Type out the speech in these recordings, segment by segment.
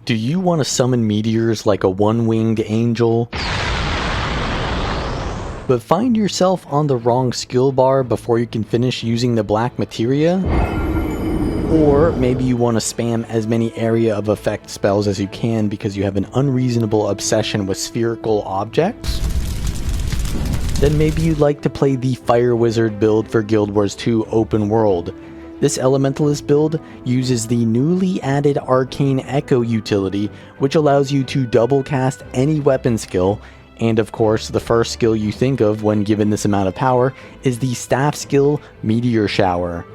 Do you want to summon meteors like a one-winged angel, but find yourself on the wrong skill bar before you can finish using the black materia? Or maybe you want to spam as many area of effect spells as you can because you have an unreasonable obsession with spherical objects? Then maybe you'd like to play the Fire Wizard build for Guild Wars 2 Open World. This Elementalist build uses the newly added Arcane Echo utility, which allows you to double cast any weapon skill, and of course the first skill you think of when given this amount of power is the staff skill Meteor Shower.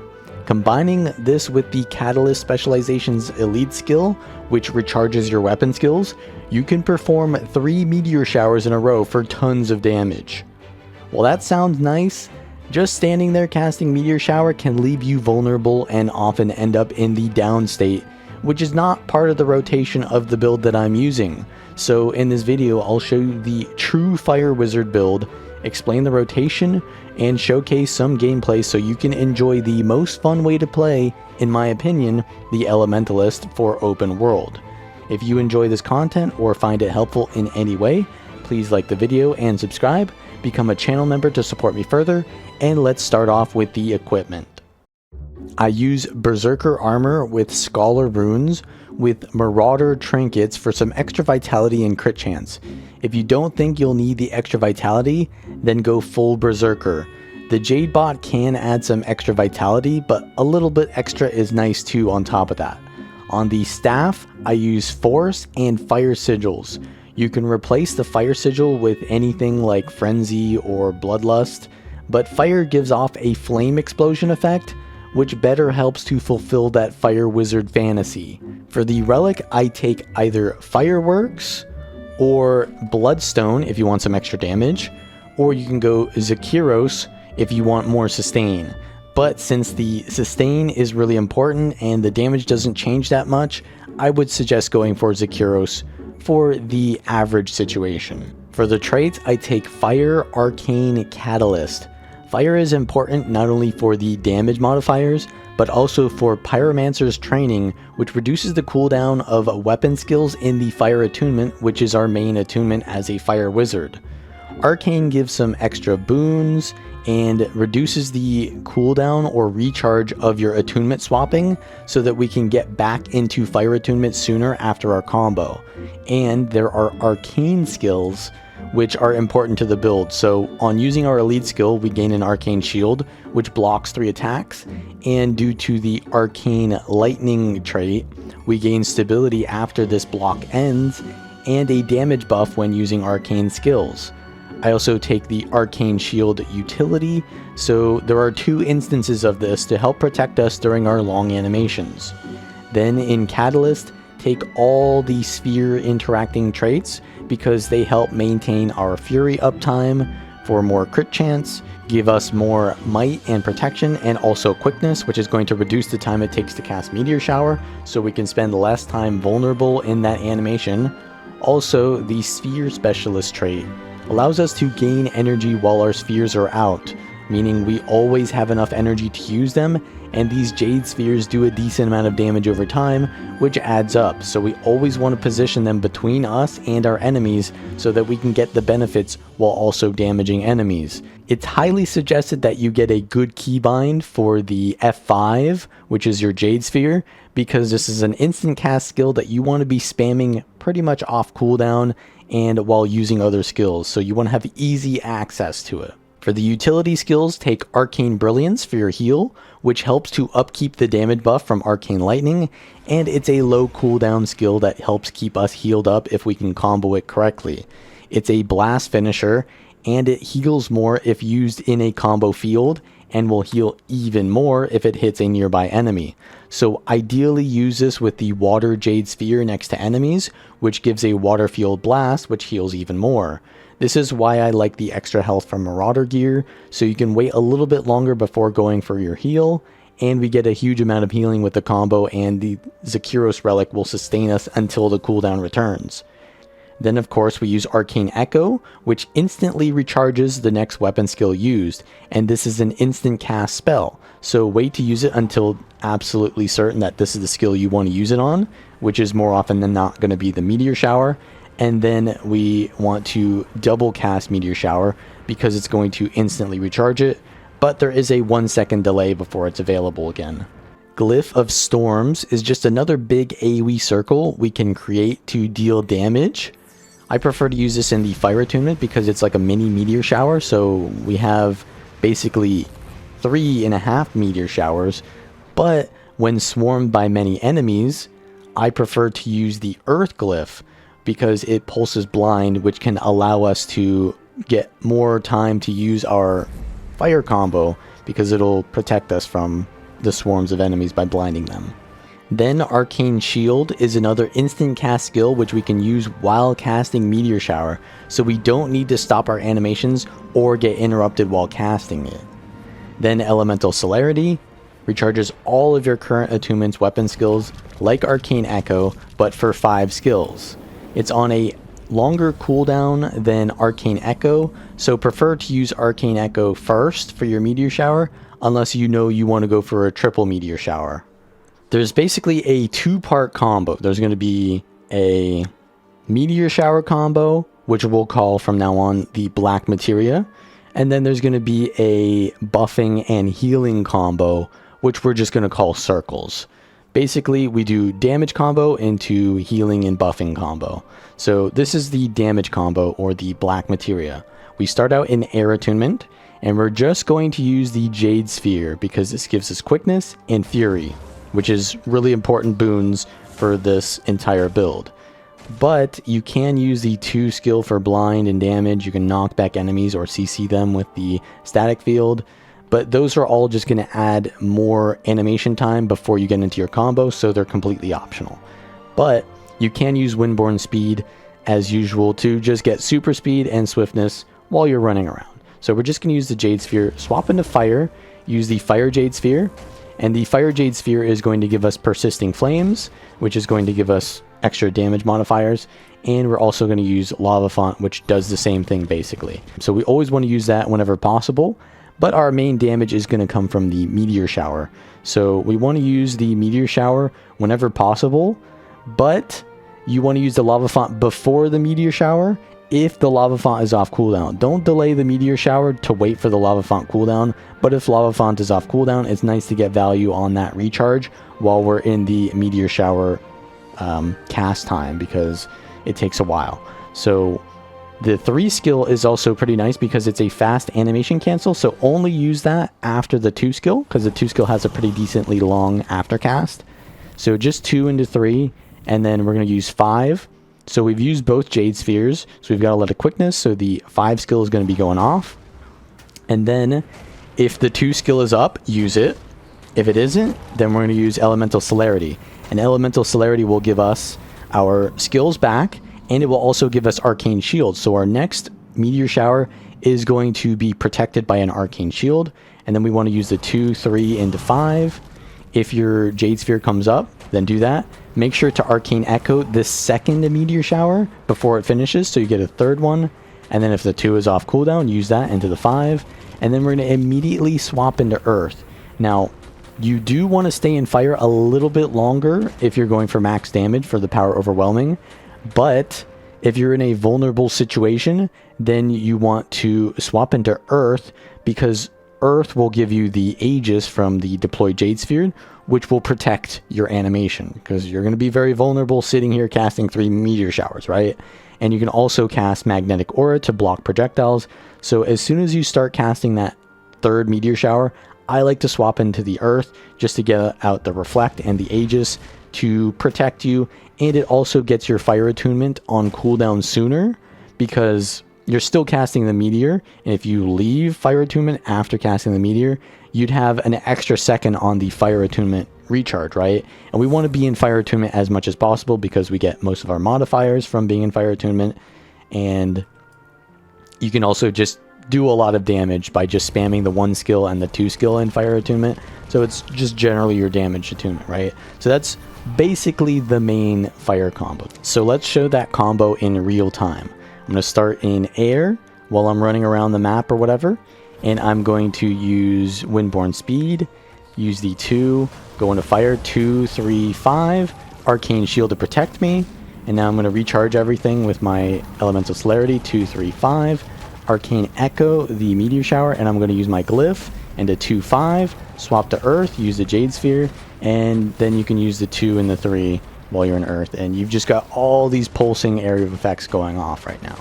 Combining this with the Catalyst Specialization's Elite skill, which recharges your weapon skills, you can perform 3 Meteor Showers in a row for tons of damage. While that sounds nice, just standing there casting Meteor Shower can leave you vulnerable and often end up in the down state, which is not part of the rotation of the build that I'm using. So in this video, I'll show you the true Fire Wizard build, explain the rotation, and showcase some gameplay so you can enjoy the most fun way to play, in my opinion, the Elementalist for Open World. If you enjoy this content or find it helpful in any way, please like the video and subscribe, become a channel member to support me further, and let's start off with the equipment. I use Berserker armor with Scholar runes with Marauder trinkets for some extra vitality and crit chance. If you don't think you'll need the extra vitality, then go full Berserker. The Jade bot can add some extra vitality, but a little bit extra is nice too on top of that. On the staff, I use Force and Fire Sigils. You can replace the Fire Sigil with anything like Frenzy or Bloodlust, but Fire gives off a flame explosion effect, which better helps to fulfill that Fire Wizard fantasy. For the relic, I take either Fireworks or Bloodstone if you want some extra damage, or you can go Zakiros if you want more sustain. But since the sustain is really important and the damage doesn't change that much, I would suggest going for Zakiros for the average situation. For the traits, I take Fire, Arcane, Catalyst. Fire is important not only for the damage modifiers, but also for Pyromancer's training, which reduces the cooldown of weapon skills in the Fire attunement, which is our main attunement as a Fire Wizard. Arcane gives some extra boons and reduces the cooldown or recharge of your attunement swapping so that we can get back into Fire attunement sooner after our combo. And there are Arcane skills which are important to the build. So on using our Elite skill, we gain an Arcane Shield, which blocks 3 attacks, and due to the Arcane Lightning trait, we gain stability after this block ends, and a damage buff when using Arcane skills. I also take the Arcane Shield utility, so there are 2 instances of this to help protect us during our long animations. Then in Catalyst, take all the sphere interacting traits because they help maintain our Fury uptime for more crit chance, give us more might and protection, and also quickness, which is going to reduce the time it takes to cast Meteor Shower so we can spend less time vulnerable in that animation. Also, the Sphere Specialist trait allows us to gain energy while our spheres are out, meaning we always have enough energy to use them, and these Jade spheres do a decent amount of damage over time, which adds up, so we always want to position them between us and our enemies so that we can get the benefits while also damaging enemies. It's highly suggested that you get a good keybind for the F5, which is your Jade sphere, because this is an instant cast skill that you want to be spamming pretty much off cooldown and while using other skills, so you want to have easy access to it. For the utility skills, take Arcane Brilliance for your heal, which helps to upkeep the damage buff from Arcane Lightning, and it's a low cooldown skill that helps keep us healed up if we can combo it correctly. It's a blast finisher, and it heals more if used in a combo field, and will heal even more if it hits a nearby enemy. So ideally use this with the Water Jade Sphere next to enemies, which gives a Water Field Blast, which heals even more. This is why I like the extra health from Marauder gear, so you can wait a little bit longer before going for your heal, and we get a huge amount of healing with the combo, and the Zakiros relic will sustain us until the cooldown returns. Then of course we use Arcane Echo, which instantly recharges the next weapon skill used, and this is an instant cast spell. So wait to use it until absolutely certain that this is the skill you want to use it on, which is more often than not going to be the Meteor Shower. And then we want to double cast Meteor Shower because it's going to instantly recharge it, but there is a 1 second delay before it's available again. Glyph of Storms is just another big AoE circle we can create to deal damage. I prefer to use this in the Fire Attunement because it's like a mini Meteor Shower, so we have basically 3.5 Meteor Showers, but when swarmed by many enemies, I prefer to use the Earth Glyph because it pulses blind, which can allow us to get more time to use our fire combo because it'll protect us from the swarms of enemies by blinding them. Then Arcane Shield is another instant cast skill which we can use while casting Meteor Shower, so we don't need to stop our animations or get interrupted while casting it. Then Elemental Celerity recharges all of your current attunements weapon skills like Arcane Echo, but for 5 skills. It's on a longer cooldown than Arcane Echo, so prefer to use Arcane Echo first for your Meteor Shower unless you know you want to go for a triple Meteor Shower. There's basically a 2-part combo. There's going to be a Meteor Shower combo, which we'll call from now on the Black Materia, and then there's going to be a buffing and healing combo, which we're just going to call circles. Basically, we do damage combo into healing and buffing combo. So this is the damage combo, or the Black Materia. We start out in Air Attunement, and we're just going to use the Jade Sphere because this gives us quickness and fury, which is really important boons for this entire build. But you can use the 2 skill for blind and damage. You can knock back enemies or CC them with the static field. But those are all just going to add more animation time before you get into your combo, so they're completely optional. But you can use Windborne Speed as usual to just get super speed and swiftness while you're running around. So we're just going to use the Jade Sphere, swap into Fire, use the Fire Jade Sphere, and the Fire Jade Sphere is going to give us Persisting Flames, which is going to give us extra damage modifiers, and we're also going to use Lava Font, which does the same thing basically. So we always want to use that whenever possible, but our main damage is going to come from the Meteor Shower. So we want to use the Meteor Shower whenever possible, but you want to use the Lava Font before the Meteor Shower if the Lava Font is off cooldown. Don't delay the Meteor Shower to wait for the Lava Font cooldown, but if Lava Font is off cooldown, it's nice to get value on that recharge while we're in the Meteor Shower cast time because it takes a while. So the 3 skill is also pretty nice because it's a fast animation cancel, so only use that after the 2 skill because the 2 skill has a pretty decently long aftercast. So just 2 into 3, and then we're going to use 5. So we've used both Jade Spheres, so we've got a lot of quickness, so the 5 skill is going to be going off. And then if the 2 skill is up, use it. If it isn't, then we're going to use Elemental Celerity. And Elemental Celerity will give us our skills back, and it will also give us Arcane Shield. So our next Meteor Shower is going to be protected by an Arcane Shield, and then we want to use the 2, 3 into 5. If your Jade Sphere comes up, then do that. Make sure to Arcane Echo the second Meteor Shower before it finishes, so you get a 3rd one. And then if the 2 is off cooldown, use that into the 5. And then we're going to immediately swap into Earth. Now, you do want to stay in Fire a little bit longer if you're going for max damage for the Power Overwhelming. But if you're in a vulnerable situation, then you want to swap into Earth because Earth will give you the Aegis from the deployed Jade Sphere, which will protect your animation because you're going to be very vulnerable sitting here casting 3 Meteor Showers, right? And you can also cast Magnetic Aura to block projectiles. So as soon as you start casting that 3rd Meteor Shower, I like to swap into the Earth just to get out the Reflect and the Aegis to protect you, and it also gets your Fire Attunement on cooldown sooner because you're still casting the Meteor, and if you leave Fire Attunement after casting the Meteor, you'd have an extra second on the Fire Attunement recharge, right? And we want to be in Fire Attunement as much as possible because we get most of our modifiers from being in Fire Attunement, and you can also just do a lot of damage by just spamming the 1 skill and the 2 skill in Fire Attunement. So it's just generally your damage attunement, right? So that's basically the main fire combo. So let's show that combo in real time. I'm going to start in air while I'm running around the map or whatever, and I'm going to use Windborne Speed, use the 2, go into fire, 2, 3, 5, arcane shield to protect me, and now I'm going to recharge everything with my elemental celerity, 2, 3, 5, arcane echo, the meteor shower, and I'm going to use my glyph, and a 2, 5, swap to earth, use the jade sphere, and then you can use the 2 and the 3 while you're in earth, and you've just got all these pulsing area of effects going off right now.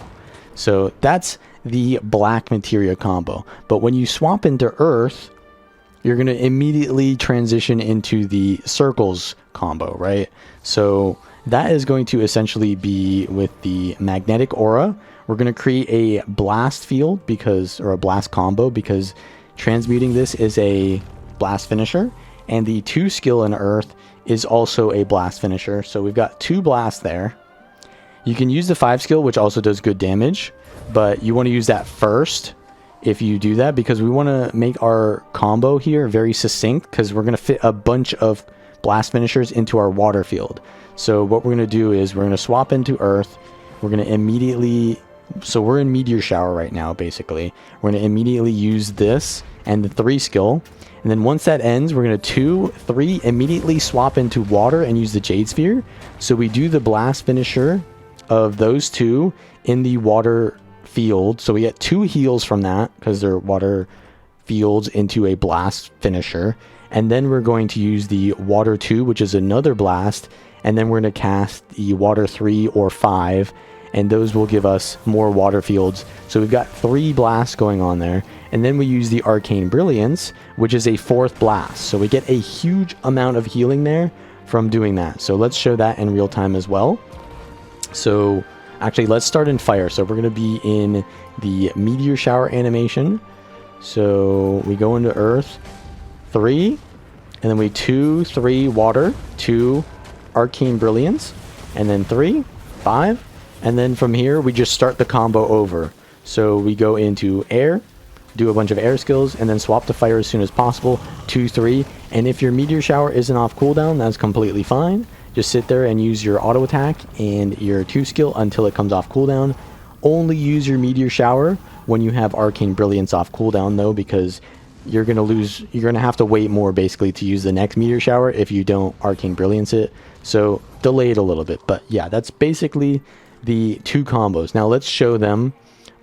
So that's the black materia combo. But when you swap into earth, you're going to immediately transition into the circles combo, right? So that is going to essentially be with the magnetic aura. We're going to create a blast field or a blast combo, because transmuting this is a blast finisher, and the 2 skill in earth is also a blast finisher. So we've got 2 blasts there. You can use the 5 skill, which also does good damage, but you want to use that first if you do that, because we want to make our combo here very succinct, because we're going to fit a bunch of blast finishers into our water field. So what we're going to do is we're going to swap into earth. We're going to immediately, so we're in meteor shower right now, basically. We're going to immediately use this and the 3 skill, and then once that ends, we're going to 2, 3 immediately swap into water and use the jade sphere. So we do the blast finisher of those 2 in the water field, so we get 2 heals from that because they're water fields into a blast finisher, and then we're going to use the water 2, which is another blast, and then we're going to cast the water 3 or 5, and those will give us more water fields. So we've got 3 blasts going on there, and then we use the arcane brilliance, which is a 4th blast, so we get a huge amount of healing there from doing that. So let's show that in real time as well. So actually, let's start in fire. So we're going to be in the meteor shower animation. So we go into earth, 3, and then we 2, 3 water, 2 arcane brilliance, and then 3, 5, and then from here we just start the combo over. So we go into air, do a bunch of air skills, and then swap to fire as soon as possible, 2, 3, and if your meteor shower isn't off cooldown, that's completely fine. Just sit there and use your auto attack and your 2 skill until it comes off cooldown. Only use your meteor shower when you have arcane brilliance off cooldown, though, because you're gonna have to wait more basically to use the next meteor shower if you don't arcane brilliance it. So delay it a little bit. But yeah, that's basically the 2 combos. Now let's show them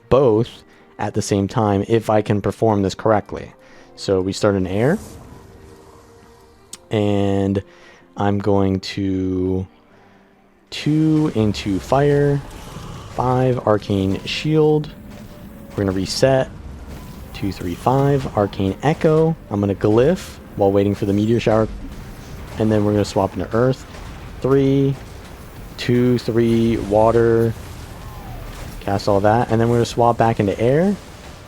both at the same time if I can perform this correctly. So we start in air, and I'm going to 2 into fire, 5 arcane shield. We're going to reset, 2, 3, 5 arcane echo. I'm going to glyph while waiting for the meteor shower, and then we're going to swap into earth, 3, 2, 3 water, cast all that, and then we're going to swap back into air,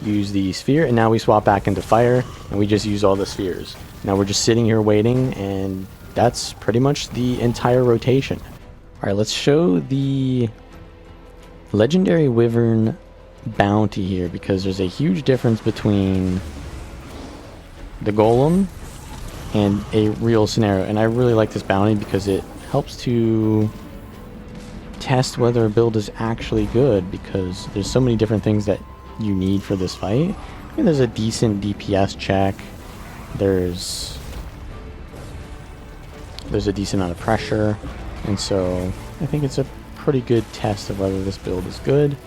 use the sphere, and now we swap back into fire, and we just use all the spheres. Now we're just sitting here waiting, and that's pretty much the entire rotation. Alright, let's show the legendary wyvern bounty here, because there's a huge difference between the golem and a real scenario, and I really like this bounty because it helps to test whether a build is actually good, because there's so many different things that you need for this fight. I mean, there's a decent DPS check, there's a decent amount of pressure, and so I think it's a pretty good test of whether this build is good.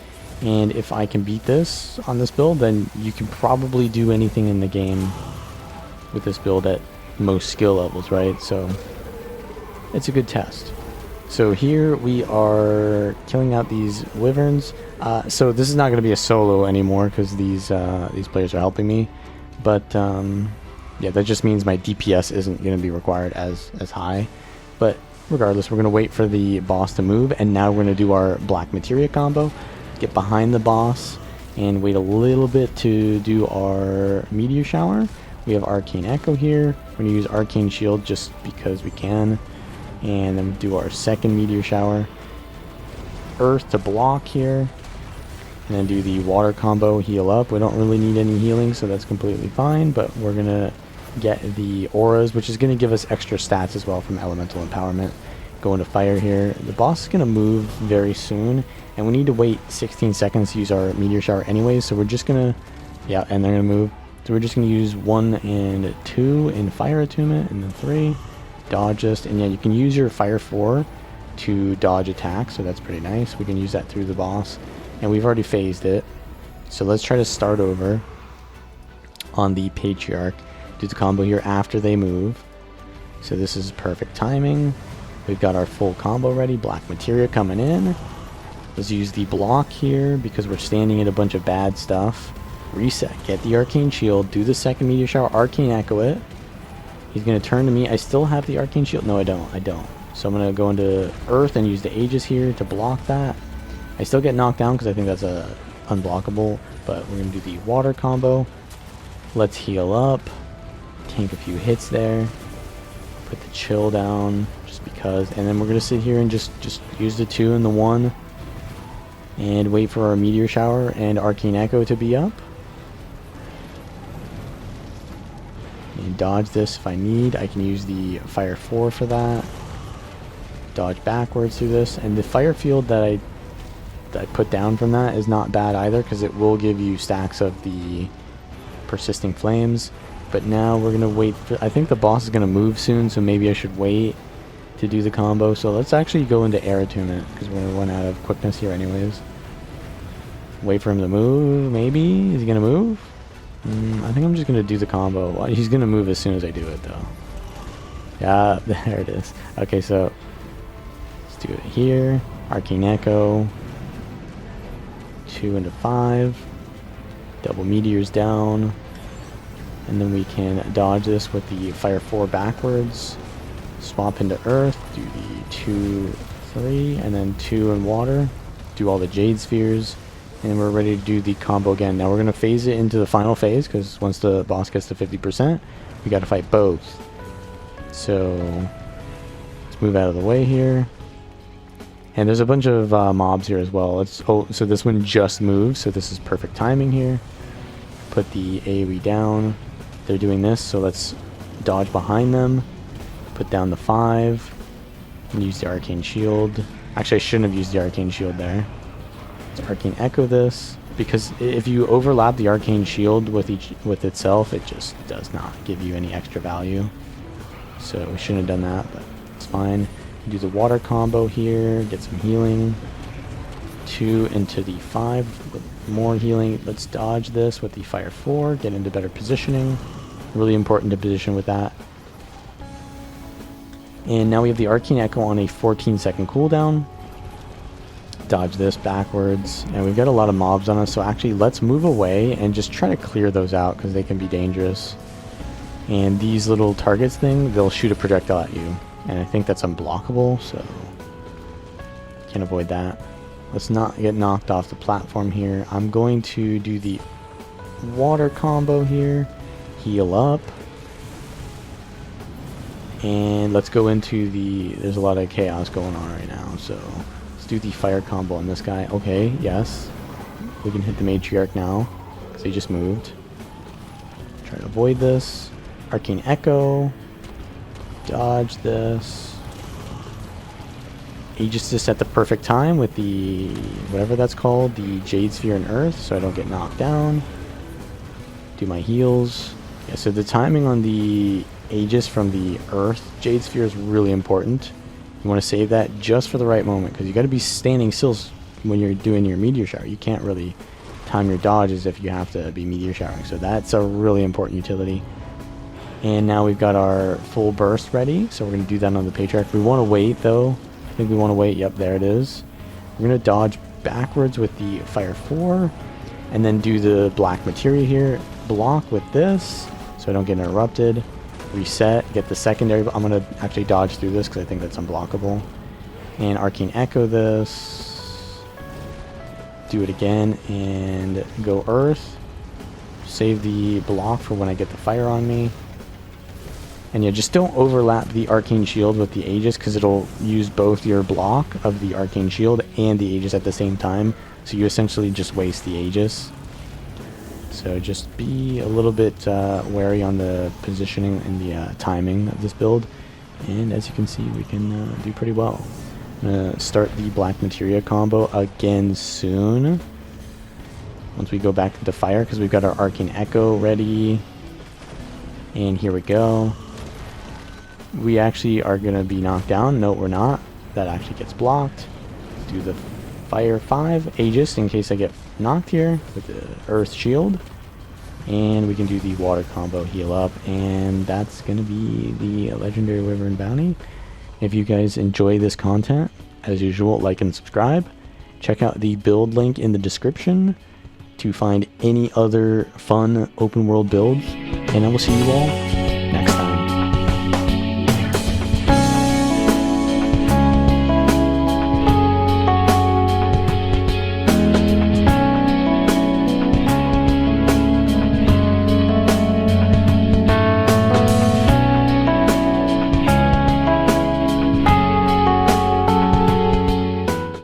And if I can beat this on this build, then you can probably do anything in the game with this build at most skill levels, right? So it's a good test. So here we are killing out these wyverns. So this is not going to be a solo anymore because these players are helping me, but yeah, that just means my DPS isn't going to be required as high. But regardless, we're going to wait for the boss to move, and now we're going to do our black materia combo, get behind the boss, and wait a little bit to do our meteor shower. We have arcane echo here. We're going to use arcane shield just because we can, and then do our second meteor shower. Earth to block here, and then do the water combo, heal up. We don't really need any healing, so that's completely fine, but we're going to get the auras, which is going to give us extra stats as well from elemental empowerment. Go into fire here. The boss is going to move very soon, and we need to wait 16 seconds to use our meteor shower anyways, so we're just going to, yeah, and they're going to move. So we're just going to use 1 and 2 in fire attunement, and then 3. Dodge this, and yeah, you can use your fire 4 to dodge attacks, so that's pretty nice. We can use that through the boss, and we've already phased it. So let's try to start over on the Patriarch. Do the combo here after they move. So this is perfect timing. We've got our full combo ready. Black materia coming in. Let's use the block here because we're standing in a bunch of bad stuff. Reset. Get the arcane shield. Do the second meteor shower. Arcane echo it. He's going to turn to me. I still have the arcane shield. No, I don't. So I'm going to go into earth and use the Aegis here to block that. I still get knocked down because I think that's unblockable. But we're going to do the water combo. Let's heal up. Tank a few hits there. Put the chill down just because. And then we're going to sit here and just use the 2 and the 1. And wait for our meteor shower and arcane echo to be up. And dodge this if I need. I can use the fire 4 for that. Dodge backwards through this. And the fire field that I put down from that is not bad either because it will give you stacks of the persisting flames. But now we're going to wait for, I think the boss is going to move soon, so maybe I should wait to do the combo. So let's actually go into air attunement because we're going to run out of quickness here anyways. Wait for him to move, maybe? Is he going to move? I think I'm just going to do the combo. Well, he's going to move as soon as I do it though. Yeah, there it is. Okay, so let's do it here. Arcane echo. 2 into 5. Double meteors down. And then we can dodge this with the fire 4 backwards. Swap into earth. Do the 2, 3. And then 2 in water. Do all the jade spheres. And we're ready to do the combo again. Now we're going to phase it into the final phase. Because once the boss gets to 50%, we got to fight both. So let's move out of the way here. And there's a bunch of mobs here as well. So this one just moved. So this is perfect timing here. Put the AoE down. They're doing this, so let's dodge behind them. Put down the 5. And use the arcane shield. Actually, I shouldn't have used the arcane shield there. Let's arcane echo this. Because if you overlap the arcane shield with itself, it just does not give you any extra value. So we shouldn't have done that, but it's fine. Do the water combo here. Get some healing. 2 into the 5 with more healing. Let's dodge this with the fire 4. Get into better positioning. Really important to position with that. And now we have the arcane echo on a 14-second cooldown. Dodge this backwards. And we've got a lot of mobs on us, so actually let's move away and just try to clear those out because they can be dangerous. And these little targets thing, they'll shoot a projectile at you. And I think that's unblockable, so can't avoid that. Let's not get knocked off the platform here. I'm going to do the water combo here. Heal up. And let's go into the... There's a lot of chaos going on right now, so let's do the fire combo on this guy. Okay, yes. We can hit the matriarch now, because he just moved. Try to avoid this. Arcane echo. Dodge this. Aegis this at the perfect time with the, whatever that's called, the Jade Sphere and Earth, so I don't get knocked down. Do my heals. Yeah, so the timing on the Aegis from the Earth Jade Sphere is really important. You want to save that just for the right moment, because you got to be standing still when you're doing your meteor shower. You can't really time your dodges if you have to be meteor showering, so that's a really important utility. And now we've got our full burst ready, so we're going to do that on the Patriarch. We want to wait though. I think we want to wait. Yep, there it is. We're going to dodge backwards with the fire 4 and then do the black materia here. Block with this so I don't get interrupted. Reset, get the secondary. I'm going to actually dodge through this because I think that's unblockable. And arcane echo this. Do it again and go earth. Save the block for when I get the fire on me. And yeah, just don't overlap the arcane shield with the Aegis because it'll use both your block of the arcane shield and the Aegis at the same time. So you essentially just waste the Aegis. So just be a little bit wary on the positioning and the timing of this build. And as you can see, we can do pretty well. I'm going to start the Black Materia combo again soon. Once we go back into fire, because we've got our Arcane Echo ready. And here we go. We actually are going to be knocked down. No, we're not. That actually gets blocked. Let's do the Fire 5 Aegis in case I get knocked here with the Earth Shield. And we can do the water combo, heal up. And that's going to be the Legendary Wyvern Bounty. If you guys enjoy this content, as usual, like and subscribe. Check out the build link in the description to find any other fun open world builds. And I will see you all